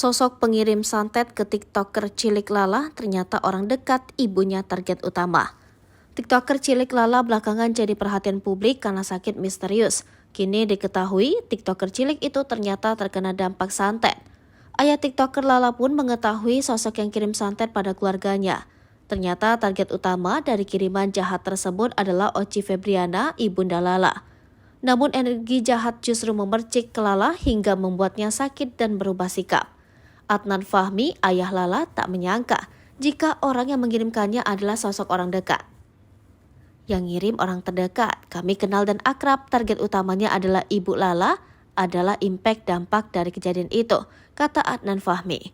Sosok pengirim santet ke TikToker cilik Lala ternyata orang dekat ibunya target utama. TikToker cilik Lala belakangan jadi perhatian publik karena sakit misterius. Kini diketahui TikToker cilik itu ternyata terkena dampak santet. Ayah TikToker Lala pun mengetahui sosok yang kirim santet pada keluarganya. Ternyata target utama dari kiriman jahat tersebut adalah Oci Febriana, ibunda Lala. Namun energi jahat justru memercik ke Lala hingga membuatnya sakit dan berubah sikap. Adnan Fahmi, ayah Lala, tak menyangka jika orang yang mengirimkannya adalah sosok orang dekat. Yang ngirim orang terdekat, kami kenal dan akrab, target utamanya adalah ibu Lala, adalah impact dampak dari kejadian itu, kata Adnan Fahmi.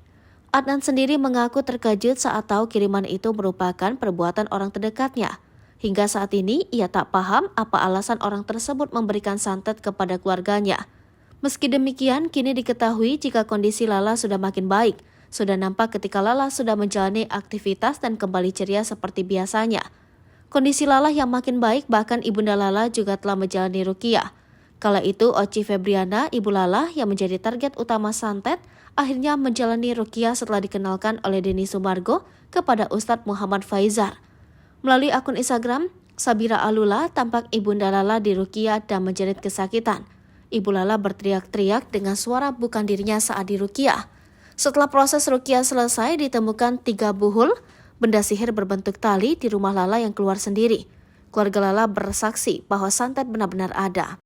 Adnan sendiri mengaku terkejut saat tahu kiriman itu merupakan perbuatan orang terdekatnya. Hingga saat ini, ia tak paham apa alasan orang tersebut memberikan santet kepada keluarganya. Meski demikian, kini diketahui jika kondisi Lala sudah makin baik. Sudah nampak ketika Lala sudah menjalani aktivitas dan kembali ceria seperti biasanya. Kondisi Lala yang makin baik, bahkan ibunda Lala juga telah menjalani ruqyah. Kala itu, Oci Febriana, ibu Lala yang menjadi target utama santet, akhirnya menjalani ruqyah setelah dikenalkan oleh Denny Sumargo kepada Ustadz Muhammad Faizar. Melalui akun Instagram, Sabira Alula tampak ibunda Lala di ruqyah dan menjerit kesakitan. Ibu Lala berteriak-teriak dengan suara bukan dirinya saat diruqyah. Setelah proses ruqyah selesai, ditemukan 3 buhul benda sihir berbentuk tali di rumah Lala yang keluar sendiri. Keluarga Lala bersaksi bahwa santet benar-benar ada.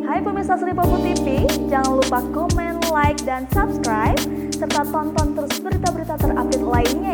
Hai pemirsa Sri Popo TV, jangan lupa komen, like, dan subscribe, serta tonton terus berita-berita terupdate lainnya